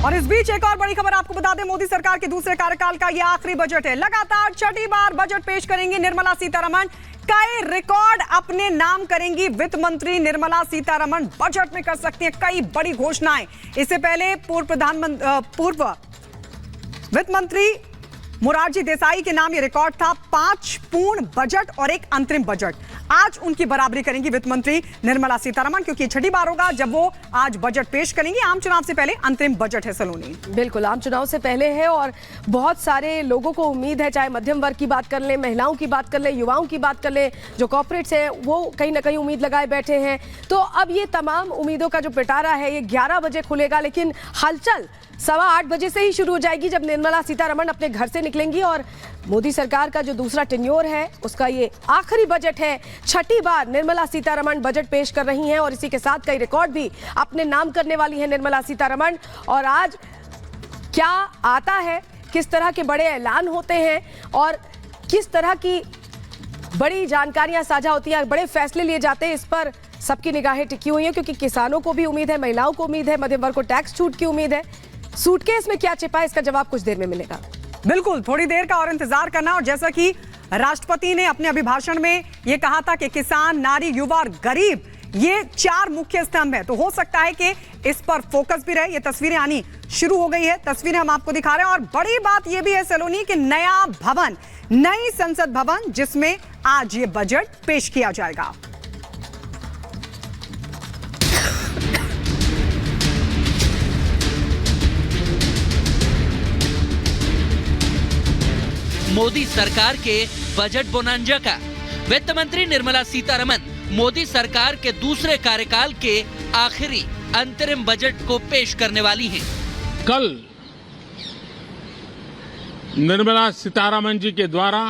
और इस बीच एक और बड़ी खबर आपको बता दें, मोदी सरकार के दूसरे कार्यकाल का यह आखिरी बजट है। लगातार छठी बार बजट पेश करेंगी निर्मला सीतारमण। कई रिकॉर्ड अपने नाम करेंगी वित्त मंत्री निर्मला सीतारमण। बजट में कर सकती हैं कई बड़ी घोषणाएं। इससे पहले पूर्व वित्त मंत्री मोरारजी देसाई के नाम ये रिकॉर्ड था, 5 पूर्ण बजट और एक अंतरिम बजट। आज उनकी बराबरी करेंगी वित्त मंत्री निर्मला सीतारमण, क्योंकि छठी बार होगा जब वो आज बजट पेश करेंगी। आम चुनाव से पहले अंतरिम बजट है सलोनी। बिल्कुल, आम चुनाव से पहले है और बहुत सारे लोगों को उम्मीद है, चाहे मध्यम वर्ग की बात कर लें, महिलाओं की बात कर लें, युवाओं की बात कर लें, जो कॉर्पोरेट्स हैं वो कहीं ना कहीं उम्मीद लगाए बैठे हैं। तो अब ये तमाम उम्मीदों का जो पिटारा है ये 11 बजे खुलेगा, लेकिन हलचल 8:15 बजे से ही शुरू हो जाएगी जब निर्मला सीतारमण अपने घर से निकलेंगी। और मोदी सरकार का जो दूसरा टेन्योर है उसका ये आखिरी बजट है। छठी बार निर्मला सीतारमण बजट पेश कर रही हैं और इसी के साथ कई रिकॉर्ड भी अपने नाम करने वाली है निर्मला सीतारमण। और आज क्या आता है, किस तरह के बड़े ऐलान होते हैं और किस तरह की बड़ी जानकारियां साझा होती हैं, बड़े फैसले लिए जाते हैं, इस पर सबकी निगाहें टिकी हुई हैं, क्योंकि किसानों को भी उम्मीद है, महिलाओं को उम्मीद है, मध्यम वर्ग को टैक्स छूट की उम्मीद है। सूटकेस में क्या छिपा है, इसका जवाब कुछ देर में मिलेगा। बिल्कुल, थोड़ी देर का और इंतजार करना। और जैसा कि राष्ट्रपति ने अपने अभिभाषण में यह कहा था कि किसान, नारी, युवा और गरीब ये 4 मुख्य स्तंभ है, तो हो सकता है कि इस पर फोकस भी रहे। ये तस्वीरें आनी शुरू हो गई है, तस्वीरें हम आपको दिखा रहे हैं। और बड़ी बात यह भी है सलोनी कि नया भवन, नई संसद भवन, जिसमें आज ये बजट पेश किया जाएगा। मोदी सरकार के बजट बोनांजा का वित्त मंत्री निर्मला सीतारमण मोदी सरकार के दूसरे कार्यकाल के आखिरी अंतरिम बजट को पेश करने वाली हैं। कल निर्मला सीतारमण जी के द्वारा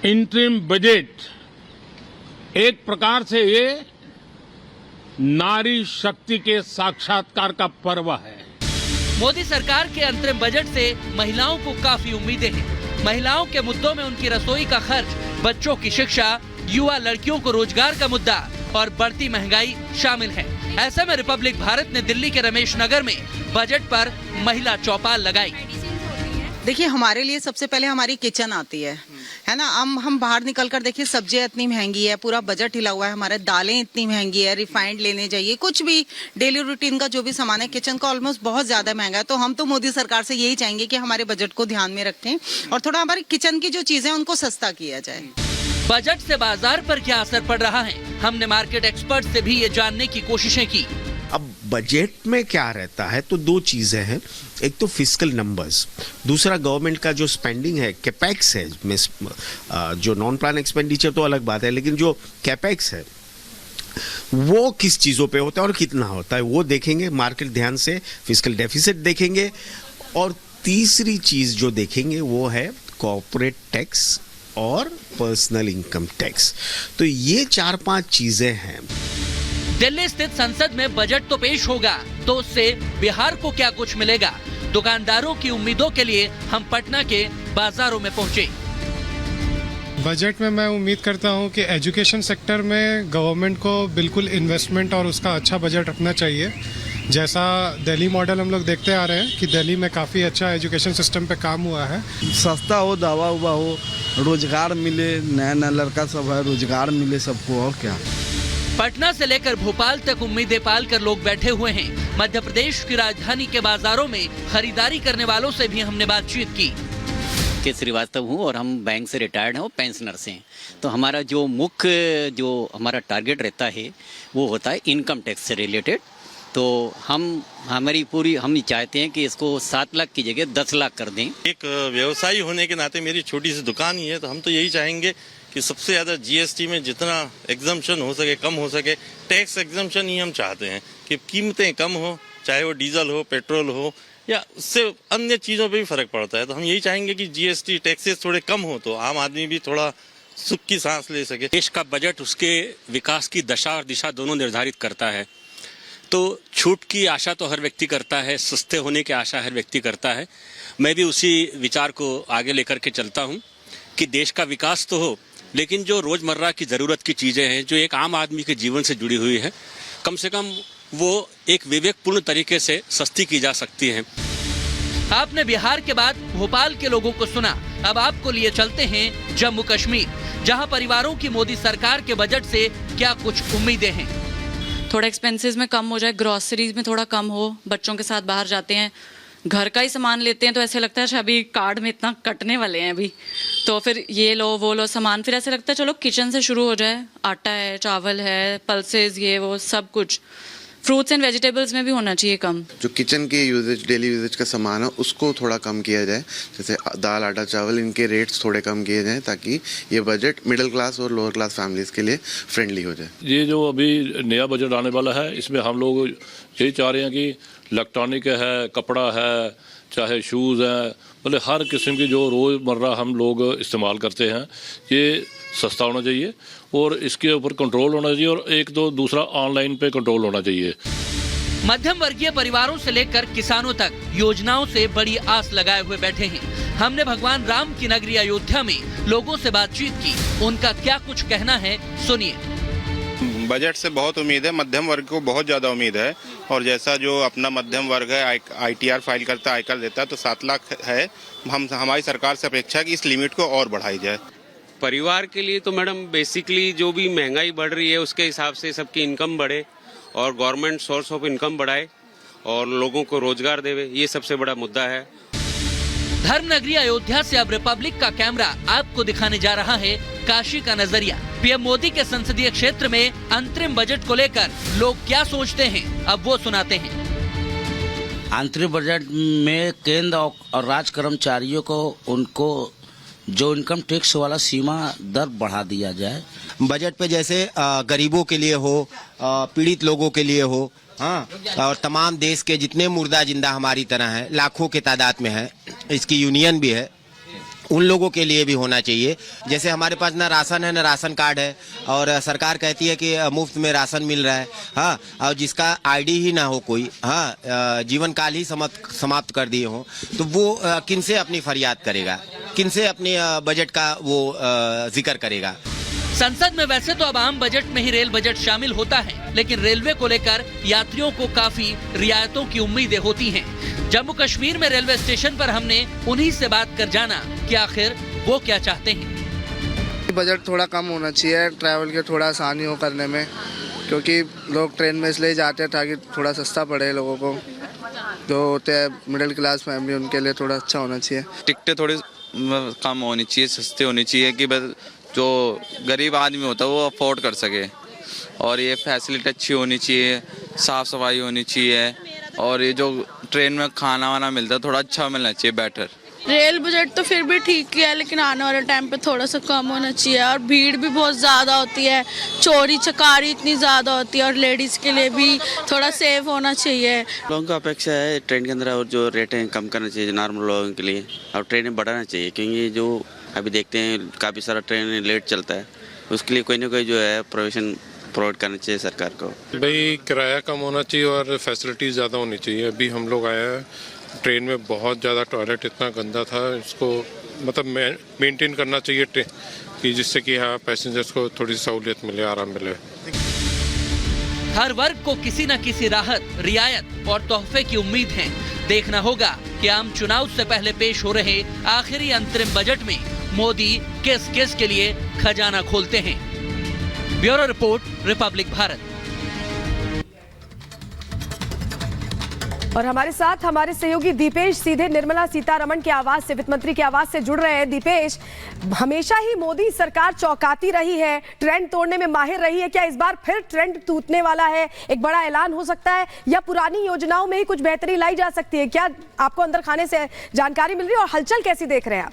इंटरिम बजट एक प्रकार से ये नारी शक्ति के साक्षात्कार का पर्व है। मोदी सरकार के अंतरिम बजट से महिलाओं को काफी उम्मीदें हैं। महिलाओं के मुद्दों में उनकी रसोई का खर्च, बच्चों की शिक्षा, युवा लड़कियों को रोजगार का मुद्दा और बढ़ती महंगाई शामिल है। ऐसे में रिपब्लिक भारत ने दिल्ली के रमेश नगर में बजट पर महिला चौपाल लगाई। देखिए, हमारे लिए सबसे पहले हमारी किचन आती है ना। हम बाहर निकल कर देखिए, सब्जियां इतनी महंगी है, पूरा बजट हिला हुआ है हमारे, दालें इतनी महंगी है, रिफाइंड लेने जाइए, कुछ भी डेली रूटीन का जो भी सामान है किचन का ऑलमोस्ट बहुत ज्यादा महंगा है। तो हम तो मोदी सरकार से यही चाहेंगे कि हमारे बजट को ध्यान में रखें और थोड़ा हमारी किचन की जो चीजें उनको सस्ता किया जाए। बजट से बाजार पर क्या असर पड़ रहा है, हमने मार्केट एक्सपर्ट से भी ये जानने की कोशिशें की। अब बजट में क्या रहता है, तो 2 चीजें हैं। एक तो फिस्कल नंबर्स, दूसरा गवर्नमेंट का जो स्पेंडिंग है, कैपेक्स है, जो नॉन प्लान एक्सपेंडिचर तो अलग बात है, लेकिन जो कैपेक्स है वो किस चीज़ों पे होता है और कितना होता है वो देखेंगे मार्केट ध्यान से। फिस्कल डेफिसिट देखेंगे और तीसरी चीज़ जो देखेंगे वो है कॉर्पोरेट टैक्स और पर्सनल इनकम टैक्स। तो ये 4-5 चीज़ें हैं। दिल्ली स्थित संसद में बजट तो पेश होगा, तो उससे बिहार को क्या कुछ मिलेगा? दुकानदारों की उम्मीदों के लिए हम पटना के बाजारों में पहुंचे। बजट में मैं उम्मीद करता हूं कि एजुकेशन सेक्टर में गवर्नमेंट को बिल्कुल इन्वेस्टमेंट और उसका अच्छा बजट रखना चाहिए। जैसा दिल्ली मॉडल हम लोग देखते आ रहे हैं कि दिल्ली में काफ़ी अच्छा एजुकेशन सिस्टम पे काम हुआ है। सस्ता हो, दवा उवा हो, रोजगार मिले, नया नया लड़का सब है, रोजगार मिले सबको, और क्या। पटना से लेकर भोपाल तक उम्मीदें पाल कर लोग बैठे हुए हैं। मध्य प्रदेश की राजधानी के बाजारों में खरीदारी करने वालों से भी हमने बातचीत की। के श्रीवास्तव हूँ और हम बैंक से रिटायर्ड हैं और पेंशनर से हैं। तो हमारा जो मुख्य जो हमारा टारगेट रहता है वो होता है इनकम टैक्स से रिलेटेड। तो हम चाहते हैं कि इसको 7 लाख की जगह 10 लाख कर दें। एक व्यवसायी होने के नाते मेरी छोटी सी दुकान ही है, तो हम तो यही चाहेंगे कि सबसे ज़्यादा जीएसटी में जितना एग्जम्पशन हो सके, कम हो सके, टैक्स एग्जम्पशन ही हम चाहते हैं कि कीमतें कम हो, चाहे वो डीजल हो, पेट्रोल हो, या उससे अन्य चीज़ों पे भी फर्क पड़ता है। तो हम यही चाहेंगे कि जीएसटी टैक्सेस थोड़े कम हो तो आम आदमी भी थोड़ा सुख की सांस ले सके। देश का बजट उसके विकास की दशा और दिशा दोनों निर्धारित करता है। तो छूट की आशा तो हर व्यक्ति करता है, सस्ते होने की आशा हर व्यक्ति करता है। मैं भी उसी विचार को आगे लेकर के चलता हूँ कि देश का विकास तो हो, लेकिन जो रोजमर्रा की जरूरत की चीजें हैं, जो एक आम आदमी के जीवन से जुड़ी हुई है, कम से कम वो एक विवेकपूर्ण तरीके से सस्ती की जा सकती हैं। आपने बिहार के बाद भोपाल के लोगों को सुना, अब आपको लिए चलते हैं जम्मू कश्मीर, जहां परिवारों की मोदी सरकार के बजट से क्या कुछ उम्मीदें हैं। थोड़ा एक्सपेंसेस में कम हो जाए, ग्रोसरीज में थोड़ा कम हो, बच्चों के साथ बाहर जाते हैं, घर का ही सामान लेते हैं तो ऐसे लगता है अभी कार्ड में इतना कटने वाले हैं अभी, तो फिर ये लो वो लो सामान, फिर ऐसे लगता है चलो किचन से शुरू हो जाए, आटा है, चावल है, पल्सेस, ये वो सब कुछ। फ्रूट्स एंड वेजिटेबल्स में भी होना चाहिए कम। जो किचन के यूजेज, डेली यूजेज का सामान है उसको थोड़ा कम किया जाए, जैसे दाल, आटा, चावल, इनके रेट्स थोड़े कम किए जाएं ताकि ये बजट मिडिल क्लास और लोअर क्लास फैमिलीज के लिए फ्रेंडली हो जाए। ये जो अभी नया बजट आने वाला है, इसमें हम लोग यही चाह रहे हैं कि इलेक्ट्रॉनिक है, कपड़ा है, चाहे शूज़ हैं, मतलब हर किस्म की जो रोज़मर्रा हम लोग इस्तेमाल करते हैं, ये सस्ता होना चाहिए और इसके ऊपर कंट्रोल होना चाहिए, और एक तो दूसरा ऑनलाइन पे कंट्रोल होना चाहिए। मध्यम वर्गीय परिवारों से लेकर किसानों तक योजनाओं से बड़ी आस लगाए हुए बैठे हैं। हमने भगवान राम की नगरी अयोध्या में लोगों से बातचीत की, उनका क्या कुछ कहना है सुनिए। बजट से बहुत उम्मीद है, मध्यम वर्ग को बहुत ज़्यादा उम्मीद है, और जैसा जो अपना मध्यम वर्ग है ITR फाइल करता है, आयकर देता है, तो 7 लाख है। हमारी सरकार से अपेक्षा है कि इस लिमिट को और बढ़ाई जाए। परिवार के लिए तो मैडम बेसिकली जो भी महंगाई बढ़ रही है उसके हिसाब से सबकी इनकम बढ़े और गवर्नमेंट सोर्स ऑफ इनकम बढ़ाए और लोगों को रोजगार देवे, ये सबसे बड़ा मुद्दा है। धर्मनगरी अयोध्या से अब रिपब्लिक का कैमरा आपको दिखाने जा रहा है काशी का नजरिया। पीएम मोदी के संसदीय क्षेत्र में अंतरिम बजट को लेकर लोग क्या सोचते हैं, अब वो सुनाते हैं। अंतरिम बजट में केंद्र और राज्य कर्मचारियों को उनको जो इनकम टैक्स वाला सीमा दर बढ़ा दिया जाए। बजट पे जैसे गरीबों के लिए हो, पीड़ित लोगों के लिए हो, हाँ, और तमाम देश के जितने मुर्दा जिंदा हमारी तरह हैं, लाखों के तादाद में है, इसकी यूनियन भी है, उन लोगों के लिए भी होना चाहिए। जैसे हमारे पास ना राशन है, ना राशन कार्ड है, और सरकार कहती है कि मुफ्त में राशन मिल रहा है, हाँ, और जिसका ID ही ना हो कोई, हाँ, जीवन काल ही समाप्त कर दिए हो, तो वो किनसे अपनी फरियाद करेगा, किनसे अपने बजट का वो जिक्र करेगा। संसद में वैसे तो अब आम बजट में ही रेल बजट शामिल होता है, लेकिन रेलवे को लेकर यात्रियों को काफी रियायतों की उम्मीदें होती हैं। जम्मू कश्मीर में रेलवे स्टेशन पर हमने उन्हीं से बात कर जाना कि आखिर वो क्या चाहते हैं। बजट थोड़ा कम होना चाहिए, ट्रैवल के थोड़ा आसानी हो करने में, क्योंकि लोग ट्रेन में इसलिए जाते हैं ताकि थोड़ा सस्ता पड़े लोगों को, जो होते हैं मिडिल क्लास फैमिली, उनके लिए थोड़ा अच्छा होना चाहिए। टिकटें थोड़ी कम होनी चाहिए, सस्ती होनी चाहिए कि बस जो गरीब आदमी होता है वो अफोर्ड कर सके, और ये फैसिलिटी अच्छी होनी चाहिए, साफ़ सफाई होनी चाहिए, और ये जो ट्रेन में खाना वाना मिलता है थोड़ा अच्छा मिलना चाहिए, बेटर। रेल बजट तो फिर भी ठीक ही है, लेकिन आने वाले टाइम पे थोड़ा सा कम होना चाहिए, और भीड़ भी बहुत ज़्यादा होती है, चोरी चकारी इतनी ज़्यादा होती है, और लेडीज़ के लिए भी थोड़ा सेफ होना चाहिए। लोगों का अपेक्षा है ट्रेन के अंदर और जो रेट हैं कम करना चाहिए नॉर्मल लोगों के लिए, और ट्रेनें बढ़ाना चाहिए, क्योंकि जो अभी देखते हैं काफ़ी सारा ट्रेन लेट चलता है, उसके लिए कोई ना कोई जो है प्रोविजन प्रोवाइड करना चाहिए सरकार को। भाई किराया कम होना चाहिए और फैसिलिटीज़ ज़्यादा होनी चाहिए। अभी हम लोग आए हैं ट्रेन में, बहुत ज़्यादा टॉयलेट इतना गंदा था, इसको मतलब मेंटेन करना चाहिए कि जिससे कि हाँ पैसेंजर्स को थोड़ी सहूलियत मिले, आराम मिले। हर वर्ग को किसी न किसी राहत, रियायत और तोहफे की उम्मीद है। देखना होगा कि आम चुनाव से पहले पेश हो रहे आखिरी अंतरिम बजट में मोदी किस किस के लिए खजाना खोलते हैं। Bureau report, Republic Bharat. और हमारे साथ हमारे सहयोगी दीपेश सीधे निर्मला सीतारमण की आवाज से, वित्त मंत्री की आवाज से जुड़ रहे हैं। दीपेश, हमेशा ही मोदी सरकार चौंकाती रही है, ट्रेंड तोड़ने में माहिर रही है, क्या इस बार फिर ट्रेंड टूटने वाला है? एक बड़ा ऐलान हो सकता है, या पुरानी योजनाओं में ही कुछ बेहतरी लाई जा सकती है? क्या आपको अंदर खाने से जानकारी मिल रही है और हलचल कैसी देख रहे हैं आप?